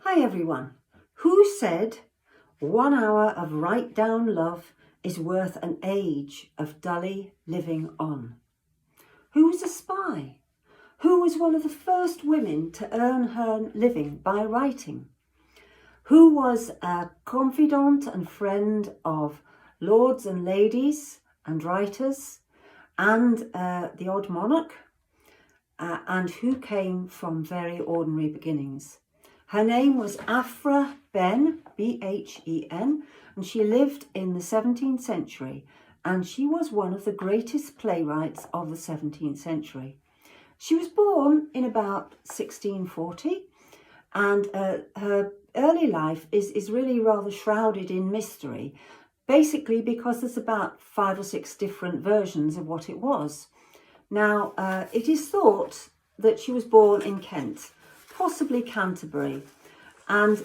Hi everyone. Who said 1 hour of right down love is worth an age of dully living on? Who was a spy? Who was one of the first women to earn her living by writing? Who was a confidant and friend of lords and ladies and writers and the odd monarch? And who came from very ordinary beginnings? Her name was Aphra Beyn, B-H-E-N, and she lived in the 17th century, and she was one of the greatest playwrights of the 17th century. She was born in about 1640, and her early life is really rather shrouded in mystery, basically because there's about 5 or 6 different versions of what it was. Now, it is thought that she was born in Kent, possibly Canterbury, and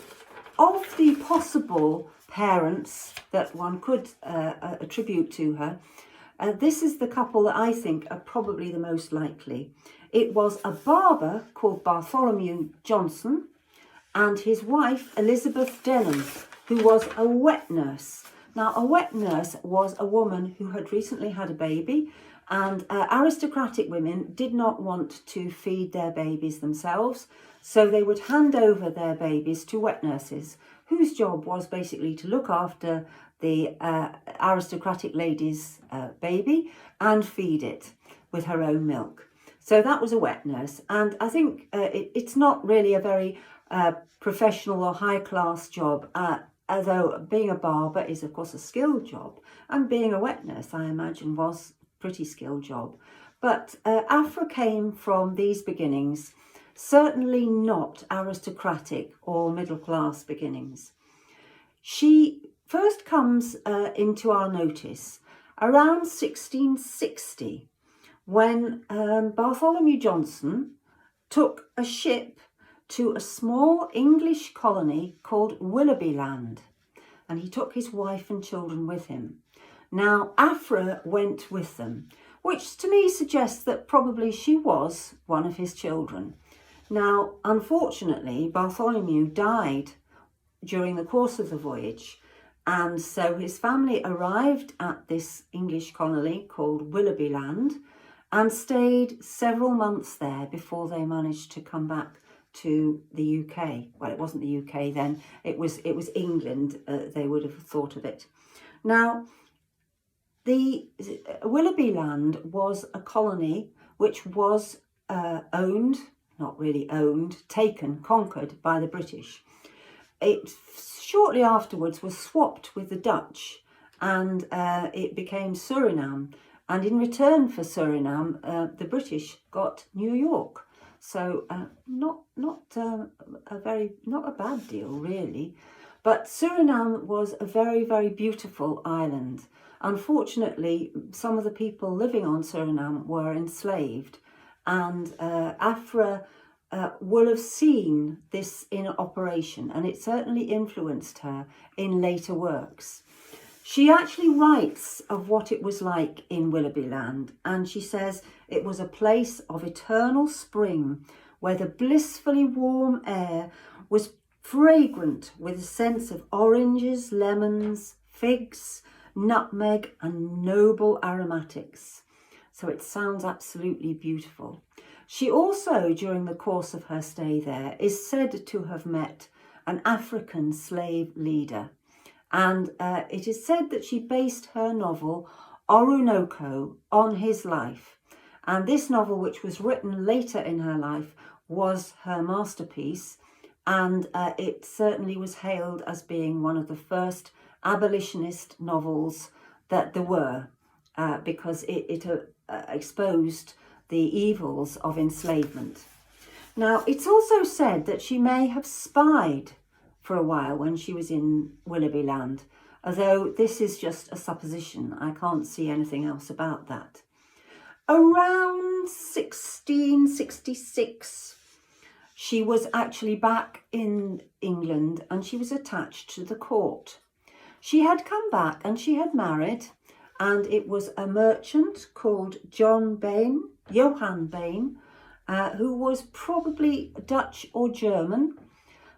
of the possible parents that one could attribute to her, this is the couple that I think are probably the most likely. It was a barber called Bartholomew Johnson and his wife Elizabeth Denham, who was a wet nurse. Now, a wet nurse was a woman who had recently had a baby, and aristocratic women did not want to feed their babies themselves, so they would hand over their babies to wet nurses, whose job was basically to look after the aristocratic lady's baby and feed it with her own milk. So that was a wet nurse, and I think it's not really a very professional or high-class job, although being a barber is of course a skilled job, and being a wet nurse, I imagine, was pretty skilled job. But Aphra came from these beginnings, certainly not aristocratic or middle class beginnings. She first comes into our notice around 1660, when Bartholomew Johnson took a ship to a small English colony called Willoughbyland, and he took his wife and children with him. Now, Aphra went with them, which to me suggests that probably she was one of his children. Now, unfortunately, Bartholomew died during the course of the voyage, and so his family arrived at this English colony called Willoughbyland and stayed several months there before they managed to come back to the UK. Well, it wasn't the UK then, it was England, they would have thought of it. Now, the Willoughbyland was a colony which was owned, not really owned, taken, conquered by the British. It shortly afterwards was swapped with the Dutch, and it became Suriname. And in return for Suriname, the British got New York. So not a bad deal really. But Suriname was a very, very beautiful island. Unfortunately, some of the people living on Suriname were enslaved, and Aphra will have seen this in operation, and it certainly influenced her in later works. She actually writes of what it was like in Willoughbyland, and she says it was a place of eternal spring where the blissfully warm air was fragrant with a sense of oranges, lemons, figs, nutmeg and noble aromatics. So it sounds absolutely beautiful. She also, during the course of her stay there, is said to have met an African slave leader. And it is said that she based her novel Orinoco on his life. And this novel, which was written later in her life, was her masterpiece. And it certainly was hailed as being one of the first abolitionist novels that there were, because it exposed the evils of enslavement. Now, it's also said that she may have spied for a while when she was in Willoughbyland, although this is just a supposition. I can't see anything else about that. Around 1666, she was actually back in England, and she was attached to the court. She had come back and she had married, and it was a merchant called Johann Beyn, who was probably Dutch or German,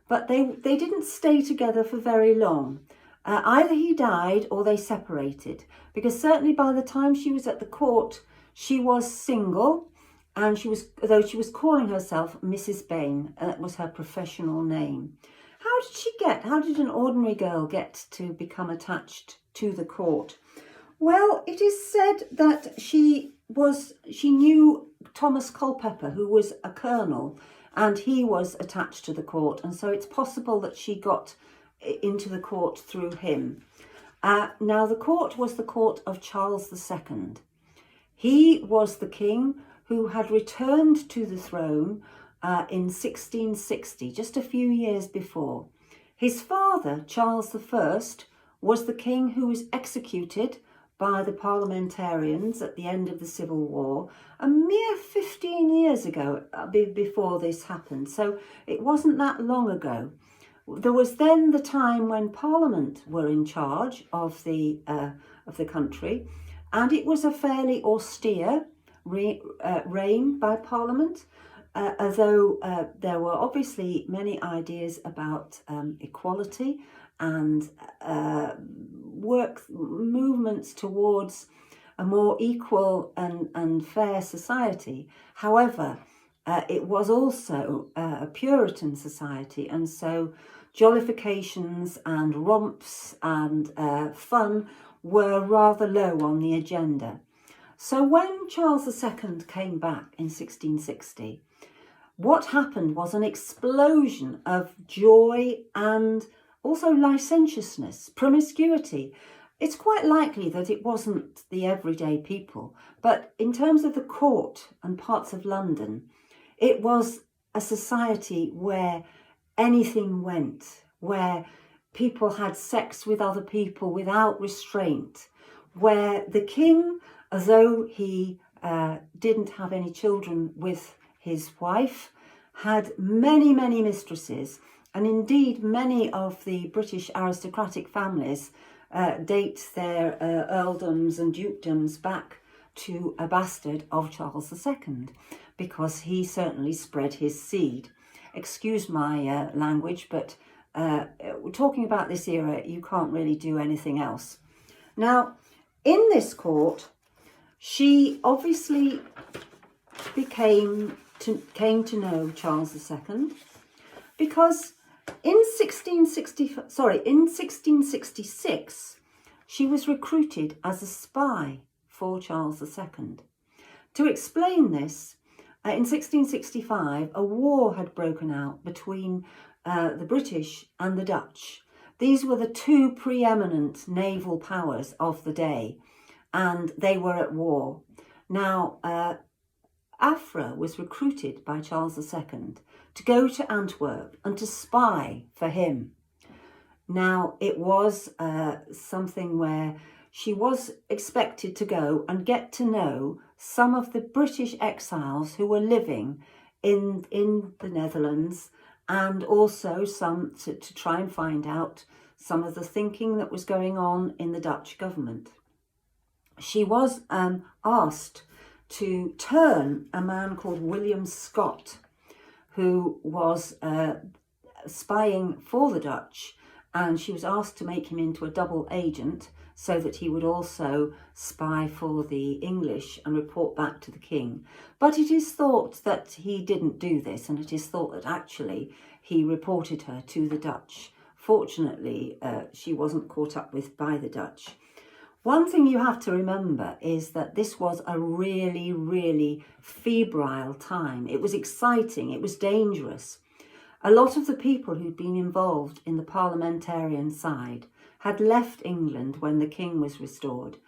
but they didn't stay together for very long. Either he died or they separated, because certainly by the time she was at the court, she was single, and though she was calling herself Mrs. Beyn, that was her professional name. How did an ordinary girl get to become attached to the court? Well, it is said that she knew Thomas Culpeper, who was a colonel, and he was attached to the court, and so it's possible that she got into the court through him. Now, the court was the court of Charles II. He was the king who had returned to the throne in 1660, just a few years before. His father, Charles I, was the king who was executed by the parliamentarians at the end of the Civil War, a mere 15 years ago before this happened. So it wasn't that long ago. There was then the time when Parliament were in charge of the country, and it was a fairly austere reign by Parliament, although there were obviously many ideas about equality and movements towards a more equal and fair society. However, it was also a Puritan society, and so jollifications and romps and fun were rather low on the agenda. So when Charles II came back in 1660, what happened was an explosion of joy and also licentiousness, promiscuity. It's quite likely that it wasn't the everyday people, but in terms of the court and parts of London, it was a society where anything went, where people had sex with other people without restraint, where the king, although he didn't have any children with his wife, had many, many mistresses. And indeed, many of the British aristocratic families date their earldoms and dukedoms back to a bastard of Charles II, because he certainly spread his seed. Excuse my language, but talking about this era, you can't really do anything else. Now, in this court, she obviously came to know Charles II, because in 1666, she was recruited as a spy for Charles II. To explain this, in 1665, a war had broken out between the British and the Dutch. These were the two preeminent naval powers of the day, and they were at war. Now, Aphra was recruited by Charles II to go to Antwerp and to spy for him. Now, it was something where she was expected to go and get to know some of the British exiles who were living in the Netherlands, and also some to try and find out some of the thinking that was going on in the Dutch government. She was asked to turn a man called William Scott, who was spying for the Dutch, and she was asked to make him into a double agent so that he would also spy for the English and report back to the king. But it is thought that he didn't do this, and it is thought that actually he reported her to the Dutch. Fortunately, she wasn't caught up with by the Dutch. One thing you have to remember is that this was a really, really febrile time. It was exciting, it was dangerous. A lot of the people who'd been involved in the parliamentarian side had left England when the king was restored,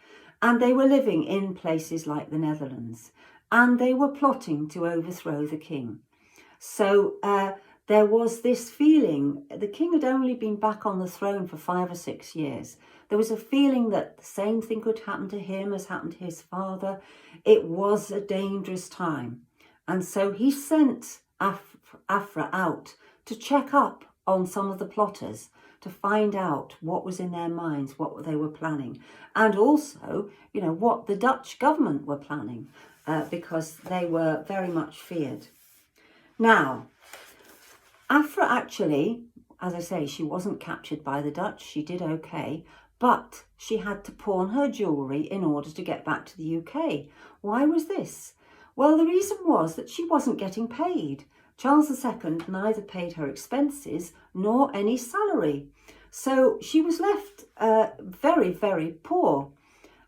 and they were living in places like the Netherlands, and they were plotting to overthrow the king. So there was this feeling, the king had only been back on the throne for 5 or 6 years. There was a feeling that the same thing could happen to him as happened to his father. It was a dangerous time. And so he sent Aphra out to check up on some of the plotters, to find out what was in their minds, what they were planning, and also, you know, what the Dutch government were planning, because they were very much feared. Now, Aphra actually, as I say, she wasn't captured by the Dutch. She did okay, but she had to pawn her jewellery in order to get back to the UK. Why was this? Well, the reason was that she wasn't getting paid. Charles II neither paid her expenses nor any salary. So she was left very, very poor.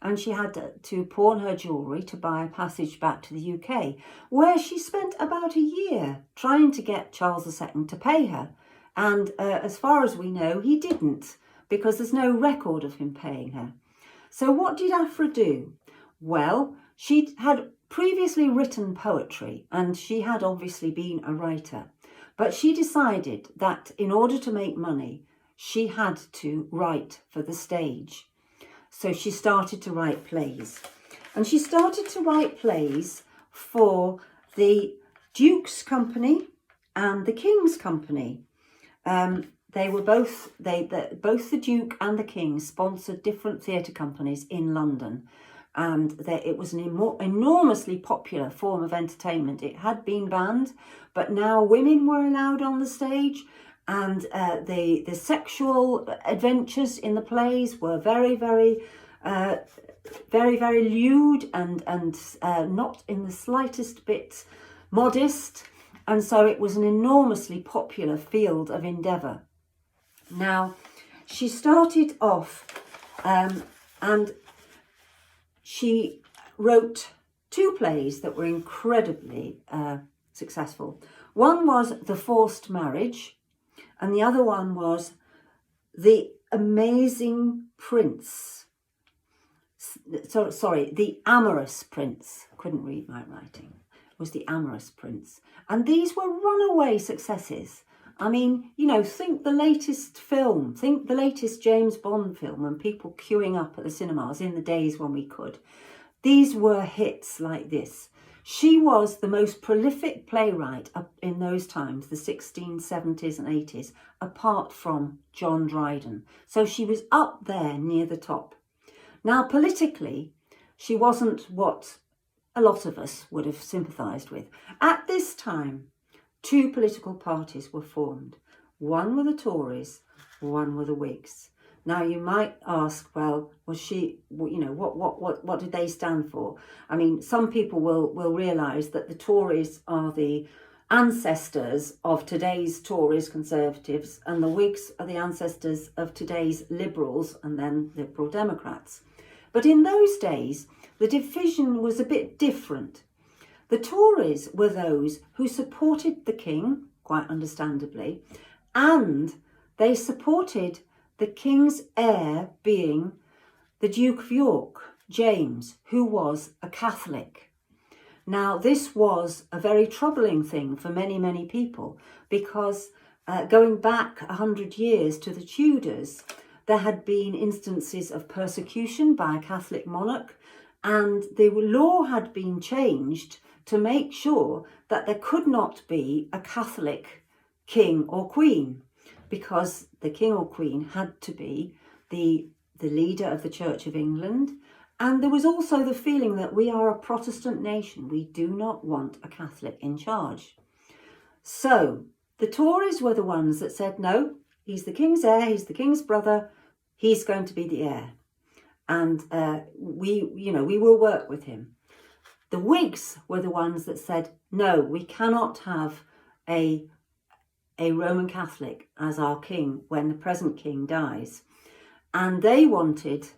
And she had to pawn her jewellery to buy a passage back to the UK, where she spent about a year trying to get Charles II to pay her. And as far as we know, he didn't, because there's no record of him paying her. So what did Aphra do? Well, she had previously written poetry, and she had obviously been a writer. But she decided that in order to make money, she had to write for the stage. So she started to write plays. And she started to write plays for the Duke's Company and the King's Company. They were both the Duke and the King sponsored different theatre companies in London. And it was an enormously popular form of entertainment. It had been banned, but now women were allowed on the stage. And the sexual adventures in the plays were very, very lewd and not in the slightest bit modest. And so it was an enormously popular field of endeavour. Now, she started off and she wrote two plays that were incredibly successful. One was The Forced Marriage, and the other one was The Amazing Prince. The Amorous Prince. Couldn't read my writing. It was The Amorous Prince. And these were runaway successes. I mean, you know, think the latest film, think the latest James Bond film, and people queuing up at the cinemas in the days when we could. These were hits like this. She was the most prolific playwright in those times, the 1670s and 80s, apart from John Dryden. So she was up there near the top. Now, politically, she wasn't what a lot of us would have sympathised with. At this time, two political parties were formed. One were the Tories, one were the Whigs. Now, you might ask, well, was she, you know, what did they stand for? I mean, some people will realise that the Tories are the ancestors of today's Tories Conservatives, and the Whigs are the ancestors of today's Liberals and then Liberal Democrats. But in those days, the division was a bit different. The Tories were those who supported the King, quite understandably, and they supported the King's heir being the Duke of York, James, who was a Catholic. Now, this was a very troubling thing for many, many people, because going back 100 years to the Tudors, there had been instances of persecution by a Catholic monarch, and the law had been changed to make sure that there could not be a Catholic king or queen, because the king or queen had to be the leader of the Church of England. And there was also the feeling that we are a Protestant nation. We do not want a Catholic in charge. So the Tories were the ones that said, no, he's the king's heir, he's the king's brother, he's going to be the heir. And we will work with him. The Whigs were the ones that said, no, we cannot have a Roman Catholic as our king when the present king dies. And they wanted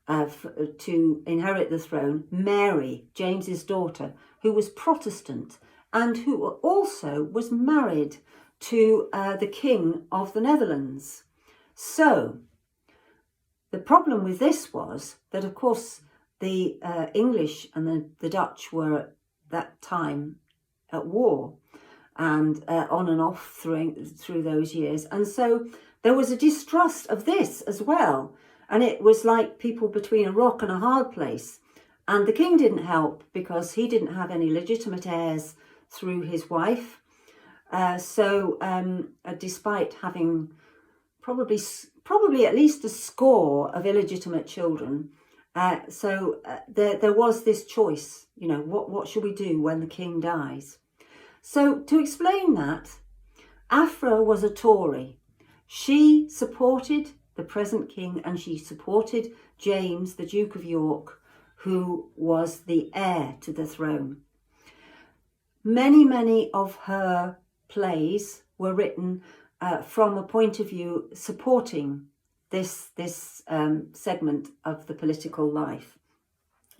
to inherit the throne Mary, James's daughter, who was Protestant and who also was married to the King of the Netherlands. So the problem with this was that, of course, the English and the Dutch were at that time at war, and on and off through those years. And so there was a distrust of this as well. And it was like people between a rock and a hard place. And the king didn't help because he didn't have any legitimate heirs through his wife. Despite having probably at least a score of illegitimate children, there was this choice, you know, what should we do when the king dies? So to explain that, Aphra was a Tory. She supported the present king and she supported James, the Duke of York, who was the heir to the throne. Many of her plays were written from a point of view supporting this segment of the political life.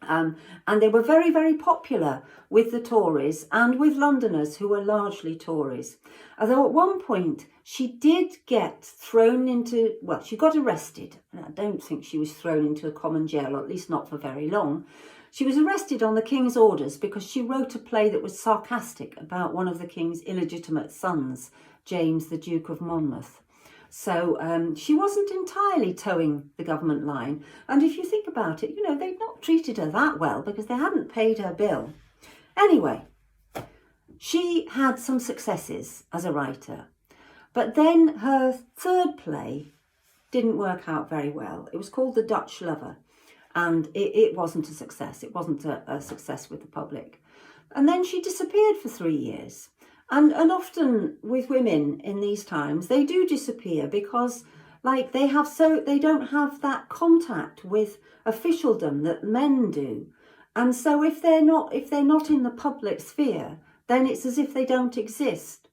And they were very popular with the Tories and with Londoners who were largely Tories. Although at one point she did get thrown into, well, she got arrested. I don't think she was thrown into a common jail, or at least not for very long. She was arrested on the king's orders because she wrote a play that was sarcastic about one of the king's illegitimate sons, James, the Duke of Monmouth. So she wasn't entirely towing the government line. And if you think about it, they'd not treated her that well because they hadn't paid her bill. Anyway, she had some successes as a writer. But then her third play didn't work out very well. It was called The Dutch Lover. And it wasn't a success. It wasn't a success with the public. And then she disappeared for 3 years. And often with women in these times, they do disappear because they don't have that contact with officialdom that men do. And so if they're not in the public sphere, then it's as if they don't exist.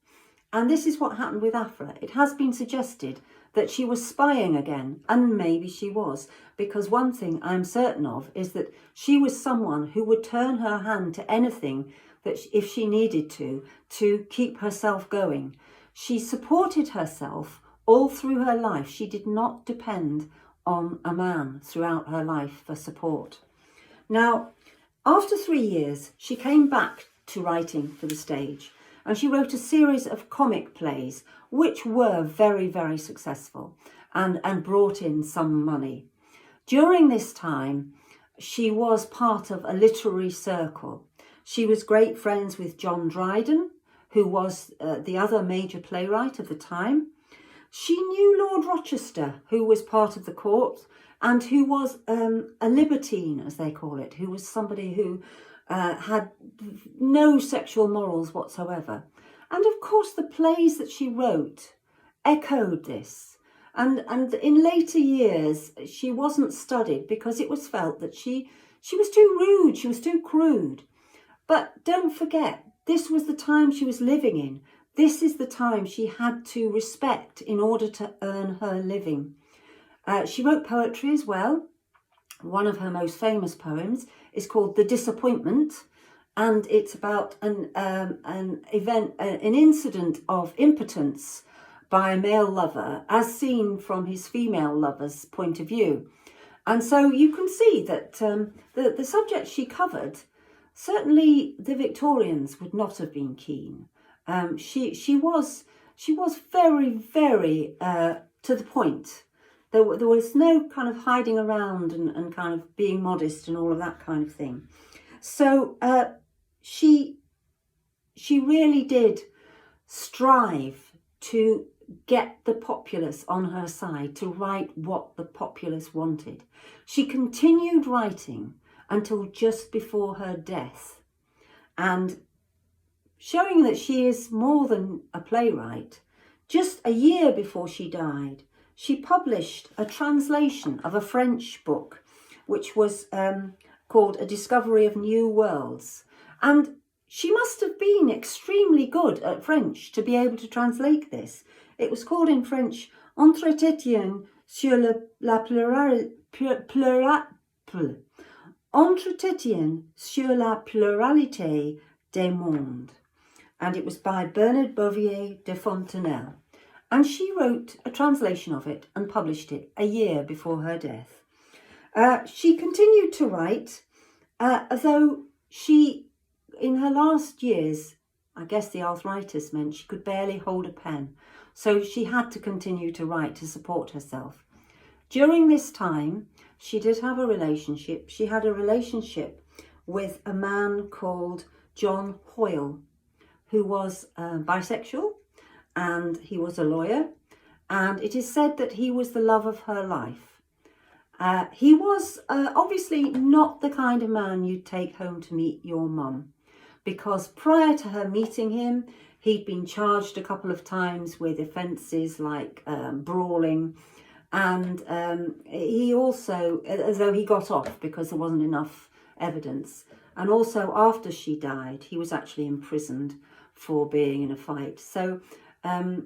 And this is what happened with Aphra. It has been suggested that she was spying again, and maybe she was, because one thing I'm certain of is that she was someone who would turn her hand to anything that if she needed to keep herself going. She supported herself all through her life. She did not depend on a man throughout her life for support. Now, after 3 years, she came back to writing for the stage, and she wrote a series of comic plays which were very successful and brought in some money. During this time, she was part of a literary circle. She was great friends with John Dryden, who was the other major playwright of the time. She knew Lord Rochester, who was part of the court and who was a libertine, as they call it, who was somebody who had no sexual morals whatsoever. And of course, the plays that she wrote echoed this. And in later years, she wasn't studied because it was felt that she was too rude, she was too crude. But don't forget, this was the time she was living in. This is the time she had to respect in order to earn her living. She wrote poetry as well. One of her most famous poems is called The Disappointment, and it's about an incident of impotence by a male lover as seen from his female lover's point of view. And so you can see that the subject she covered, certainly the Victorians would not have been keen. She was very to the point. There was no kind of hiding around and kind of being modest and all of that kind of thing. So she really did strive to get the populace on her side, to write what the populace wanted. She continued writing until just before her death, and showing that she is more than a playwright, just a year before she died, she published a translation of a French book, which was called A Discovery of New Worlds. And she must have been extremely good at French to be able to translate this. It was called in French, Entretien sur la pluralité des mondes. And it was by Bernard Bouvier de Fontenelle. And she wrote a translation of it and published it a year before her death. She continued to write, though she, in her last years, I guess the arthritis meant she could barely hold a pen. So she had to continue to write to support herself. During this time, she did have a relationship. She had a relationship with a man called John Hoyle, who was bisexual, and he was a lawyer, and it is said that he was the love of her life. He was obviously not the kind of man you'd take home to meet your mum, because prior to her meeting him, He'd been charged a couple of times with offences like brawling, and he also, as though he got off because there wasn't enough evidence. And also after she died, he was actually imprisoned for being in a fight. So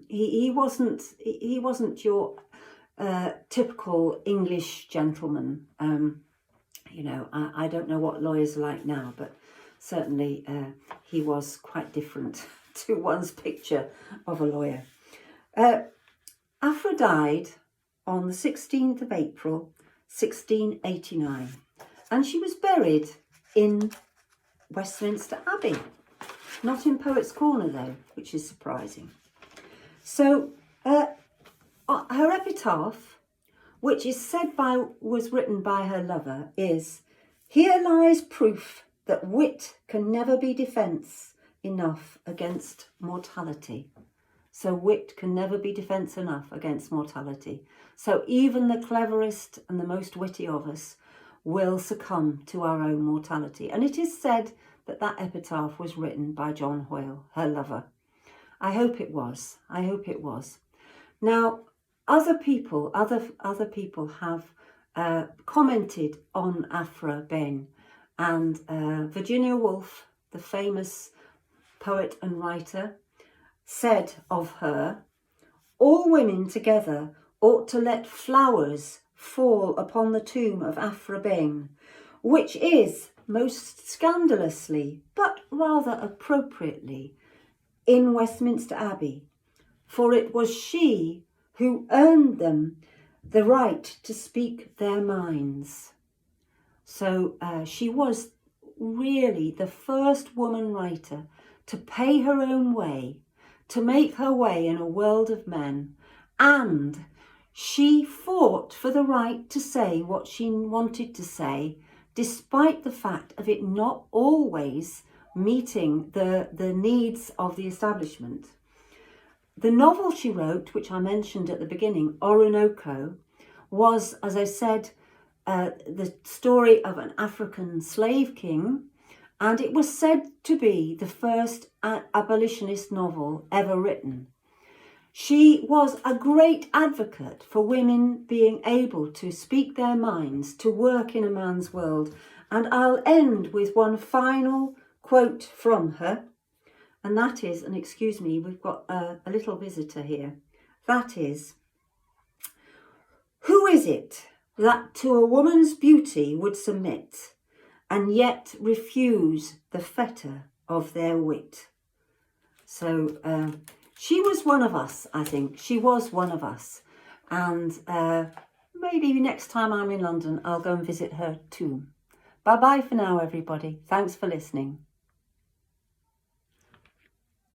he wasn't your typical English gentleman. You know, I don't know what lawyers are like now, but certainly he was quite different to one's picture of a lawyer. Aphra died on the 16th of April, 1689, and she was buried in Westminster Abbey, not in Poets' Corner though, which is surprising. So her epitaph, which was written by her lover, is, "Here lies proof that wit can never be defence enough against mortality." So wit can never be defence enough against mortality. So even the cleverest and the most witty of us will succumb to our own mortality. And it is said that that epitaph was written by John Hoyle, her lover. I hope it was. I hope it was. Now, other people have commented on Aphra Beyn, and Virginia Woolf, the famous poet and writer, said of her, "All women together ought to let flowers fall upon the tomb of Aphra Beyn, which is most scandalously, but rather appropriately, in Westminster Abbey, for it was she who earned them the right to speak their minds." So she was really the first woman writer to pay her own way, to make her way in a world of men, and she fought for the right to say what she wanted to say, despite the fact of it not always meeting the needs of the establishment. The novel she wrote, which I mentioned at the beginning, Orinoco, was, as I said, the story of an African slave king, and it was said to be the first abolitionist novel ever written. She was a great advocate for women being able to speak their minds, to work in a man's world. And I'll end with one final quote from her. And that is, and excuse me, we've got a little visitor here. That is, "Who is it that to a woman's beauty would submit, and yet refuse the fetter of their wit?" So she was one of us, I think. She was one of us. And maybe next time I'm in London, I'll go and visit her too. Bye-bye for now, everybody. Thanks for listening.